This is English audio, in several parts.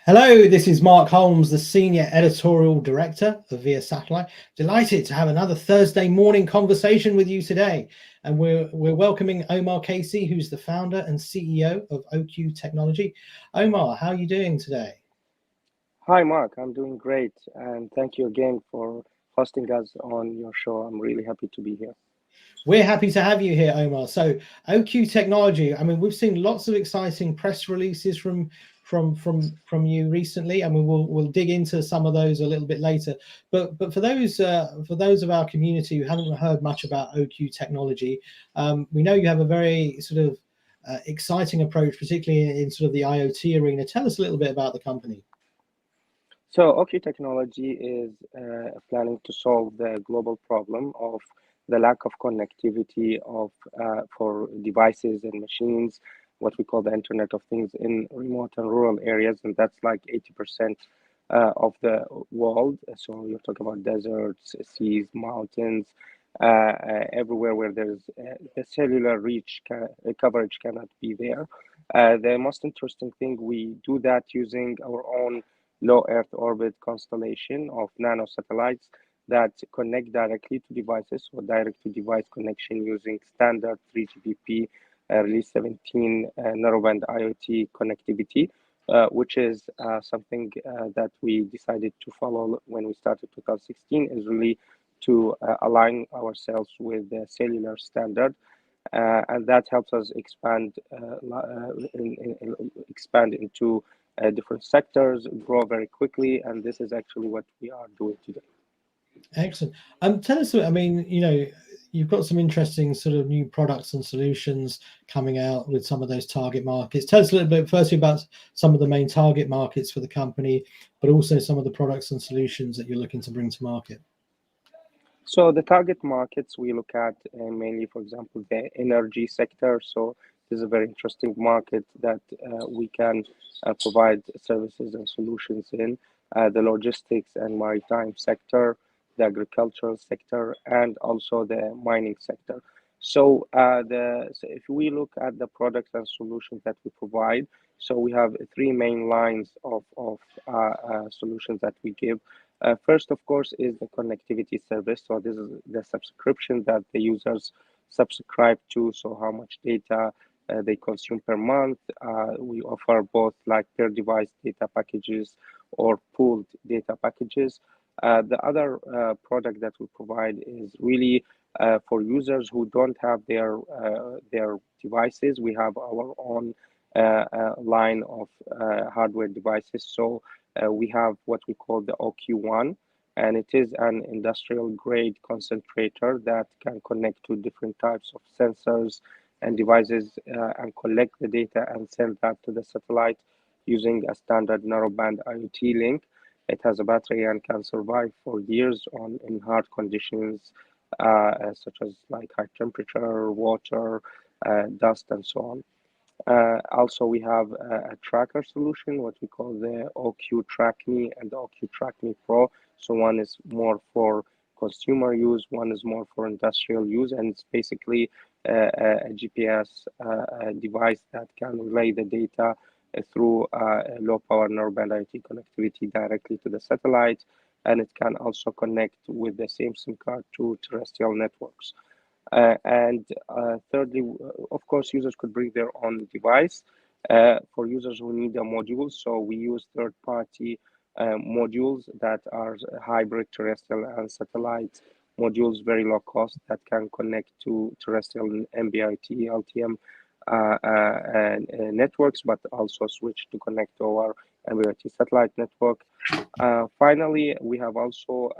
Hello, this is Mark Holmes, the Senior Editorial Director of Via Satellite. Delighted to have another Thursday morning conversation with you today. And we're welcoming Omar Qaise, who's the founder and CEO of OQ Technology. Omar, how are you doing today? Hi, Mark. I'm doing great. And thank you again for hosting us on your show. I'm really happy to be here. We're happy to have you here, Omar. So OQ Technology, I mean, we've seen lots of exciting press releases from you recently, and we'll dig into some of those a little bit later. But for those of our community who haven't heard much about OQ Technology, we know you have a very sort of exciting approach, particularly in sort of the IoT arena. Tell us a little bit about the company. So, OK Technology is planning to solve the global problem of the lack of connectivity for devices and machines, what we call the Internet of Things in remote and rural areas. And that's like 80% of the world. So you're talking about deserts, seas, mountains, everywhere where there's the cellular coverage cannot be there. The most interesting thing, we do that using our own low Earth orbit constellation of nano satellites that connect directly to devices, so direct to device connection using standard 3GPP Release 17 narrowband IoT connectivity, which is something that we decided to follow when we started 2016, is really to align ourselves with the cellular standard. And that helps us expand into different sectors, grow very quickly, and this is actually what we are doing today. Excellent. Tell us, I mean, you've got some interesting sort of new products and solutions coming out with some of those target markets. Tell us a little bit, firstly, about some of the main target markets for the company, but also some of the products and solutions that you're looking to bring to market. So the target markets we look at mainly, for example, the energy sector. So this is a very interesting market that we can provide services and solutions in. The logistics and maritime sector, the agricultural sector, and also the mining sector. So if we look at the products and solutions that we provide, so we have three main lines of solutions that we give. First, of course, is the connectivity service. So this is the subscription that the users subscribe to. So how much data they consume per month. We offer both like per device data packages or pooled data packages. The other product that we provide is really for users who don't have their devices. We have our own line of hardware devices. So we have what we call the OQ1, and it is an industrial grade concentrator that can connect to different types of sensors and devices and collect the data and send that to the satellite using a standard narrowband IoT link. It has a battery and can survive for years in hard conditions, such as like high temperature, water, dust, and so on. Also, we have a tracker solution, what we call the OQ Track Me and the OQ Track Me Pro. So one is more for consumer use, one is more for industrial use, and it's basically a GPS device that can relay the data through low power narrowband IoT connectivity directly to the satellite, and it can also connect with the same SIM card to terrestrial networks. And thirdly, of course, users could bring their own device. For users who need a module, so we use third-party modules that are hybrid terrestrial and satellite modules, very low cost, that can connect to terrestrial MBIT, LTM networks, but also switch to connect to our MBIT satellite network. Finally, we have also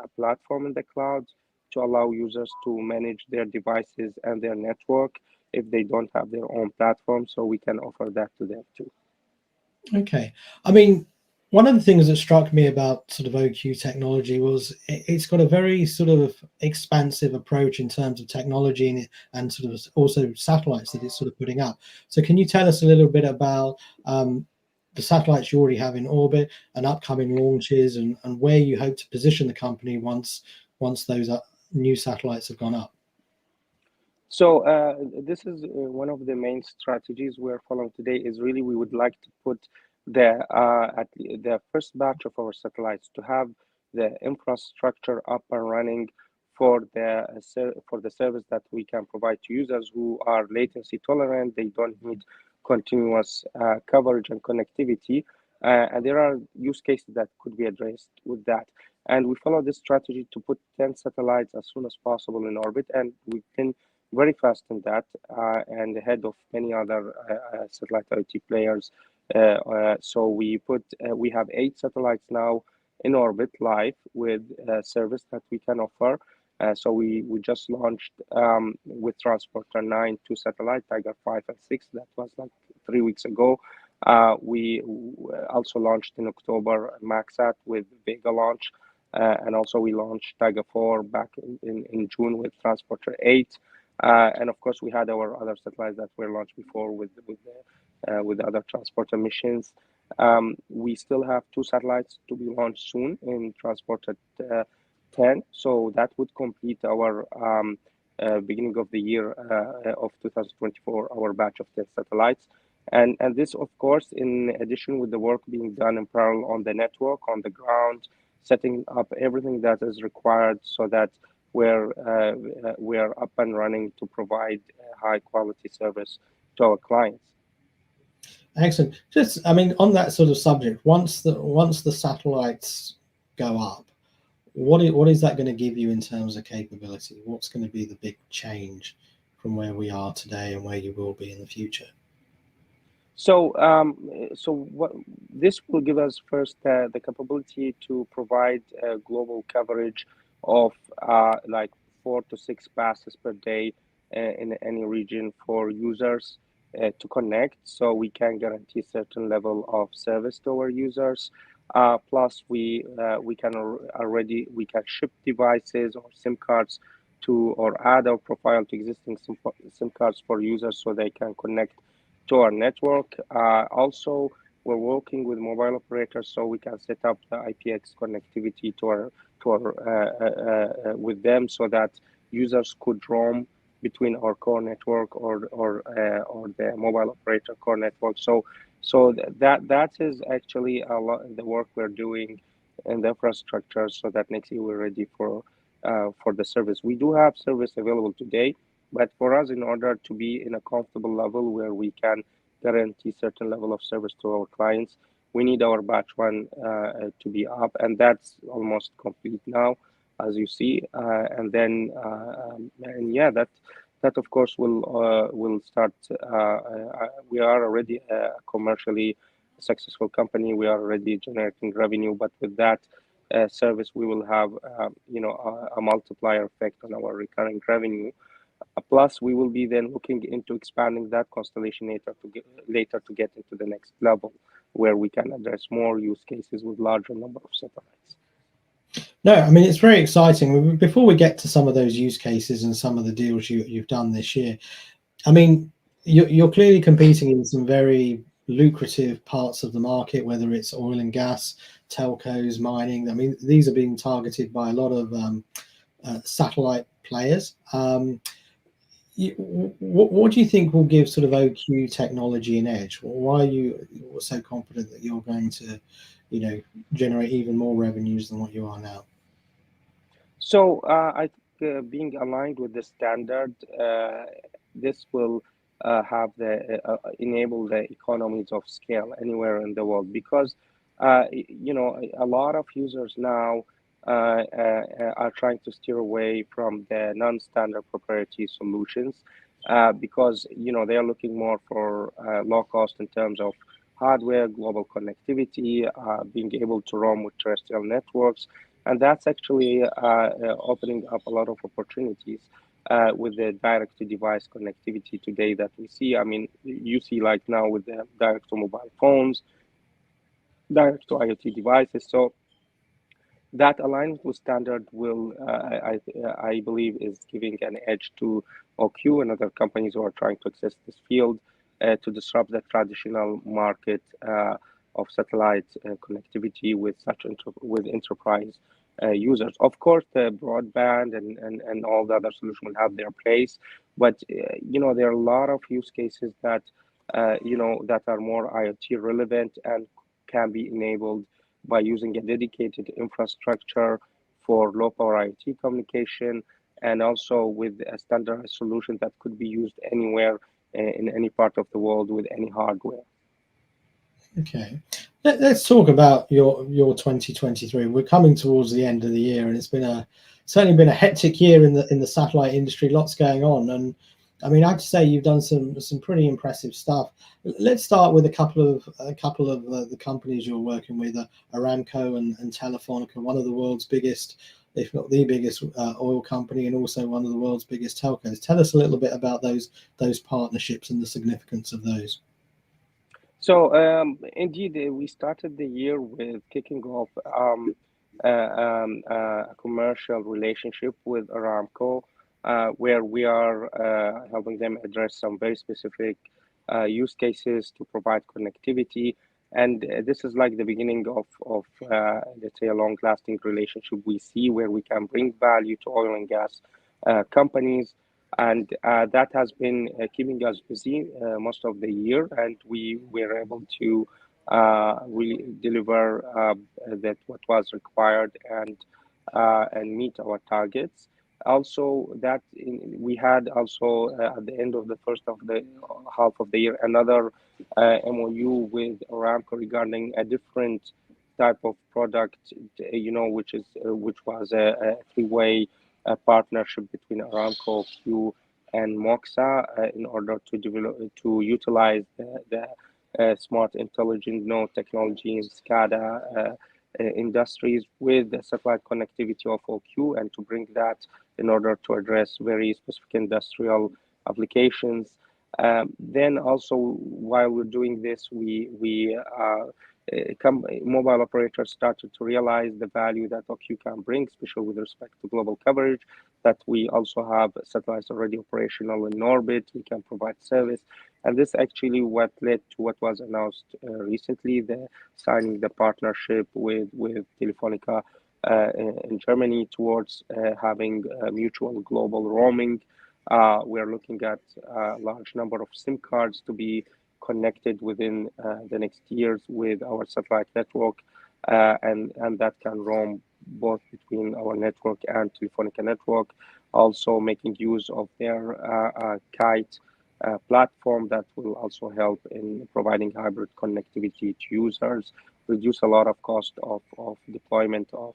a platform in the cloud to allow users to manage their devices and their network if they don't have their own platform. So we can offer that to them too. Okay. I mean, one of the things that struck me about sort of OQ Technology was it's got a very sort of expansive approach in terms of technology and sort of also satellites that it's sort of putting up. So can you tell us a little bit about the satellites you already have in orbit and upcoming launches and where you hope to position the company once those new satellites have gone up? So this is one of the main strategies we're following today is really we would like to put the first batch of our satellites to have the infrastructure up and running for for the service that we can provide to users who are latency tolerant. They don't need continuous coverage and connectivity, and there are use cases that could be addressed with that. And we follow this strategy to put 10 satellites as soon as possible in orbit, and we've been very fast in that and ahead of many other satellite IoT players. So we have 8 satellites now in orbit live with service that we can offer. So we just launched with Transporter 9 2 satellites, Tiger 5 and 6. That was like 3 weeks ago. We also launched in October MaxSat with Vega launch. And also we launched Tiger 4 back in June with Transporter 8. And of course, we had our other satellites that were launched before with other transporter missions. We still have 2 satellites to be launched soon in Transporter 10. So that would complete our beginning of the year of 2024, our batch of 10 satellites. And this, of course, in addition with the work being done in parallel on the network, on the ground, setting up everything that is required so that we're up and running to provide high quality service to our clients. Excellent. Just, I mean, on that sort of subject, once the satellites go up, what is that going to give you in terms of capability? What's going to be the big change from where we are today and where you will be in the future? So, what this will give us first the capability to provide global coverage of like 4 to 6 passes per day in any region for users to connect. So we can guarantee certain level of service to our users. Plus, we can ship devices or SIM cards to or add our profile to existing SIM cards for users so they can connect to our network. Also, we're working with mobile operators so we can set up the IPX connectivity with them so that users could roam between our core network or the mobile operator core network. So that is actually a lot of the work we're doing in the infrastructure so that next year we're ready for the service. We do have service available today. But for us, in order to be in a comfortable level where we can guarantee certain level of service to our clients, we need our batch 1 to be up, and that's almost complete now, as you see. And then, that of course will start. We are already a commercially successful company. We are already generating revenue, but with that service, we will have a multiplier effect on our recurring revenue. Plus, we will be then looking into expanding that constellation later to get into the next level, where we can address more use cases with larger number of satellites. No, I mean, it's very exciting. Before we get to some of those use cases and some of the deals you've done this year, I mean, you're clearly competing in some very lucrative parts of the market, whether it's oil and gas, telcos, mining. I mean, these are being targeted by a lot of satellite players. What do you think will give sort of OQ technology an edge? Why are you so confident that you're going to, generate even more revenues than what you are now? So I think being aligned with the standard, this will enable the economies of scale anywhere in the world, because a lot of users now are trying to steer away from the non-standard proprietary solutions because they are looking more for low cost in terms of hardware, global connectivity, being able to roam with terrestrial networks, and that's actually opening up a lot of opportunities with the direct-to-device connectivity today that we see. I mean, you see like now with the direct-to-mobile phones, direct-to-IoT devices. So that alignment with standard will, I believe, is giving an edge to OQ and other companies who are trying to access this field to disrupt the traditional market of satellite connectivity with with enterprise users. Of course, the broadband and all the other solutions will have their place, but there are a lot of use cases that that are more IoT relevant and can be enabled by using a dedicated infrastructure for low power IoT communication, and also with a standardized solution that could be used anywhere in any part of the world with any hardware. Okay, let's talk about your 2023. We're coming towards the end of the year, and it's been certainly been a hectic year in the satellite industry. Lots going on, and I mean, I have to say you've done some pretty impressive stuff. Let's start with a couple of the companies you're working with, Aramco and Telefonica, one of the world's biggest, if not the biggest, oil company, and also one of the world's biggest telcos. Tell us a little bit about those partnerships and the significance of those. So indeed, we started the year with kicking off a commercial relationship with Aramco, where we are helping them address some very specific use cases to provide connectivity. And this is like the beginning of let's say, a long-lasting relationship we see where we can bring value to oil and gas companies. And that has been keeping us busy most of the year, and we were able to really deliver that what was required and meet our targets. Also, we had also at the end of the first of the half of the year another MOU with Aramco regarding a different type of product, which was a three-way partnership between Aramco, Q, and Moxa in order to utilize the smart intelligent node technology in SCADA industries with the satellite connectivity of OQ, and to bring that in order to address very specific industrial applications. Then also, while we're doing this, mobile operators started to realize the value that OQ can bring, especially with respect to global coverage, that we also have satellites already operational in orbit, we can provide service. And this actually what led to what was announced recently, the signing the partnership with Telefonica in Germany towards having mutual global roaming. We're looking at a large number of SIM cards to be connected within the next years with our satellite network, and that can roam both between our network and Telefonica network, also making use of their kite platform that will also help in providing hybrid connectivity to users, reduce a lot of cost of deployment of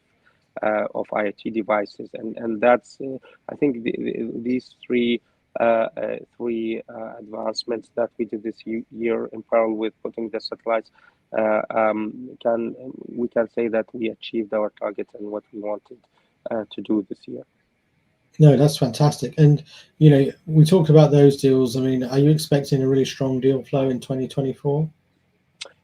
IoT devices, and that's I think these three advancements that we did this year in parallel with putting the satellites, we can say that we achieved our targets and what we wanted to do this year. No, that's fantastic. And we talked about those deals. I mean, are you expecting a really strong deal flow in 2024?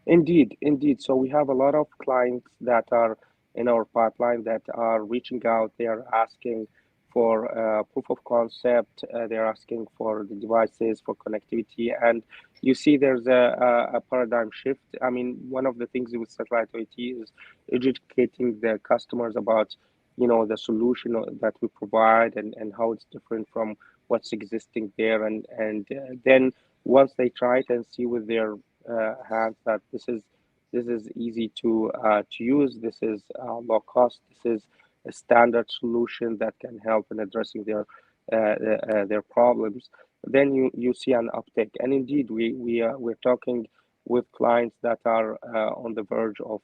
Indeed. So we have a lot of clients that are in our pipeline that are reaching out. They are asking for proof of concept. They're asking for the devices, for connectivity. And you see there's a paradigm shift. I mean, one of the things with satellite IoT is educating the customers about, the solution that we provide and how it's different from what's existing there. And then once they try it and see with their hands that this is easy to use, this is low cost, this is a standard solution that can help in addressing their problems, then you see an uptake. And indeed, we're talking with clients that are on the verge of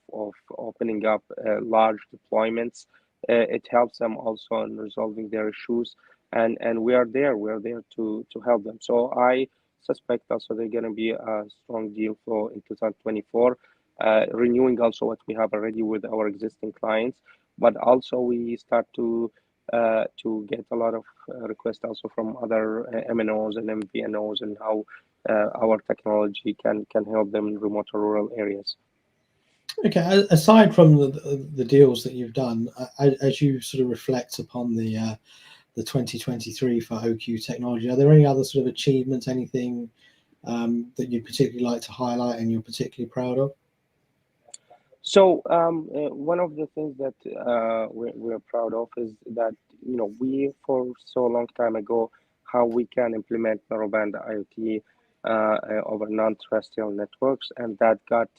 opening up large deployments. It helps them also in resolving their issues, and we're there to help them. So I suspect also they're going to be a strong deal flow in 2024, renewing also what we have already with our existing clients, but also we start to get a lot of requests also from other MNOs and MVNOs, and how our technology can help them in remote or rural areas. Okay, aside from the deals that you've done, as you sort of reflect upon the 2023 for OQ technology, are there any other sort of achievements, anything that you'd particularly like to highlight and you're particularly proud of? So one of the things that we're proud of is that we for so long time ago how we can implement narrowband IoT over non-terrestrial networks, and that got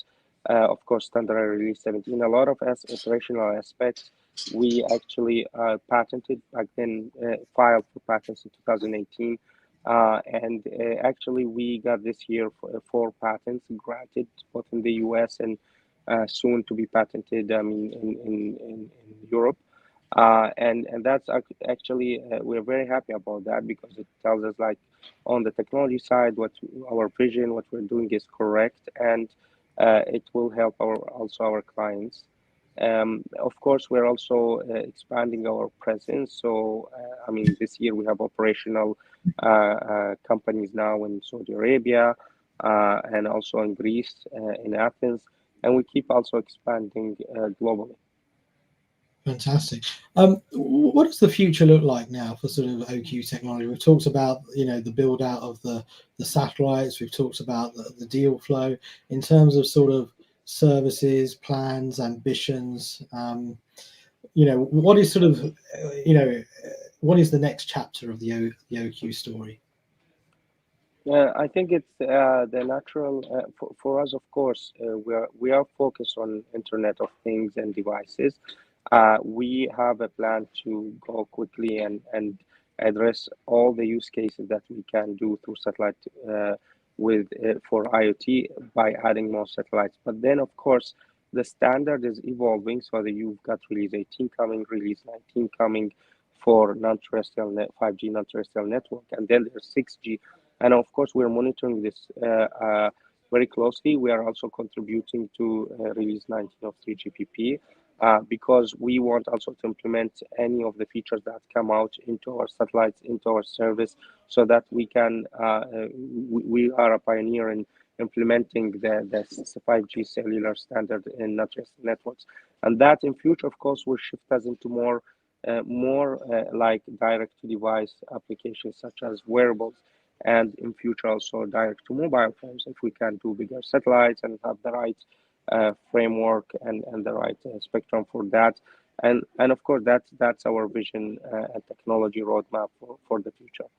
of course, standard release 17. A lot of operational aspects we actually patented back then, filed for patents in 2018. And actually, we got this year four patents granted, both in the US and soon to be patented, I mean, in Europe. And that's actually, we're very happy about that because it tells us, like, on the technology side, what our vision, what we're doing is correct, and it will help our clients. Of course, we're also expanding our presence. So, I mean, this year we have operational companies now in Saudi Arabia, and also in Greece, in Athens, and we keep also expanding globally. Fantastic. What does the future look like now for sort of OQ technology? We've talked about, the build out of the satellites. We've talked about the deal flow in terms of sort of services, plans, ambitions. What is sort of, what is the next chapter of the OQ story? I think it's the natural for us. Of course, we are focused on Internet of Things and devices. We have a plan to go quickly and address all the use cases that we can do through satellite, with for IoT by adding more satellites. But then, of course, the standard is evolving. So that you've got release 18 coming, release 19 coming for non-terrestrial 5G non-terrestrial network, and then there's 6G. And of course, we're monitoring this very closely. We are also contributing to release 19 of 3GPP, because we want also to implement any of the features that come out into our satellites, into our service, so that we can, we are a pioneer in implementing the 5G cellular standard in non-terrestrial networks. And that in future, of course, will shift us into more like direct to device applications such as wearables, and in future also direct to mobile phones if we can do bigger satellites and have the right framework and the right spectrum for that. And of course that's our vision and technology roadmap for the future.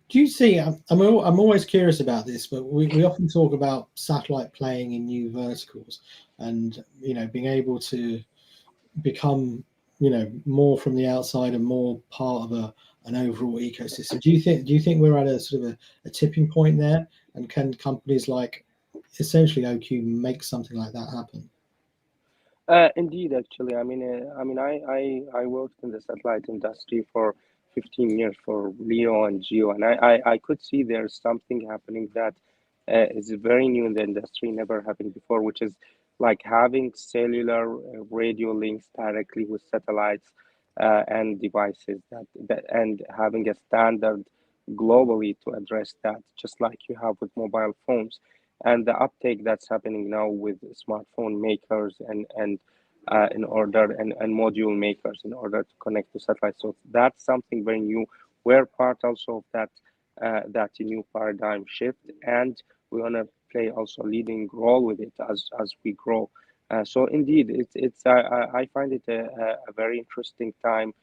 Do you see? I'm always curious about this, but we often talk about satellite playing in new verticals, and being able to become more from the outside and more part of an overall ecosystem. Do you think we're at a sort of a tipping point there, and can companies like essentially OQ make something like that happen? Indeed, actually, I worked in the satellite industry for 15 years for LEO and GEO, and I could see there's something happening that is very new in the industry, never happened before, which is like having cellular radio links directly with satellites and devices and having a standard globally to address that, just like you have with mobile phones, and the uptake that's happening now with smartphone makers and in order and module makers in order to connect to satellites. So that's something very new. We're part also of that new paradigm shift, and we want to play also a leading role with it as we grow. So indeed, it's I find it a very interesting time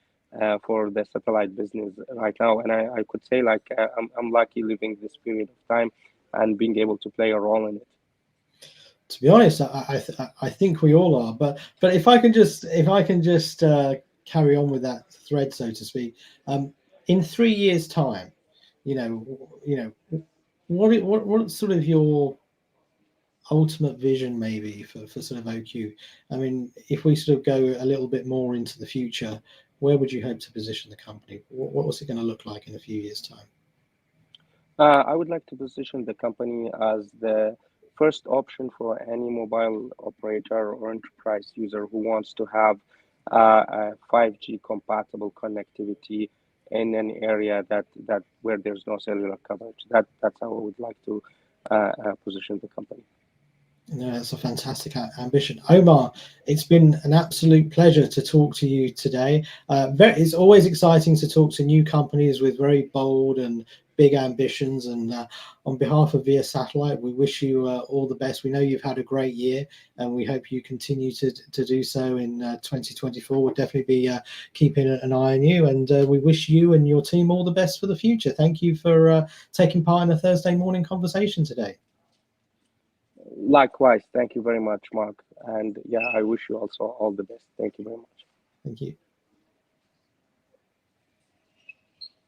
for the satellite business right now, and I could say, like, I'm lucky living this period of time and being able to play a role in it. To be honest, I think we all are. But if I can just carry on with that thread, so to speak, in 3 years' time, what sort of your ultimate vision maybe for sort of OQ? I mean, if we sort of go a little bit more into the future, where would you hope to position the company? What was it going to look like in a few years' time? I would like to position the company as the first option for any mobile operator or enterprise user who wants to have a 5G compatible connectivity in an area that where there's no cellular coverage. That's how I would like to position the company. No, that's a fantastic ambition. Omar, it's been an absolute pleasure to talk to you today. It's always exciting to talk to new companies with very bold and big ambitions. And on behalf of Via Satellite, we wish you all the best. We know you've had a great year, and we hope you continue to do so in 2024. We'll definitely be keeping an eye on you, and we wish you and your team all the best for the future. Thank you for taking part in a Thursday morning conversation today. Likewise, thank you very much, Mark. And yeah, I wish you also all the best. Thank you very much. Thank you.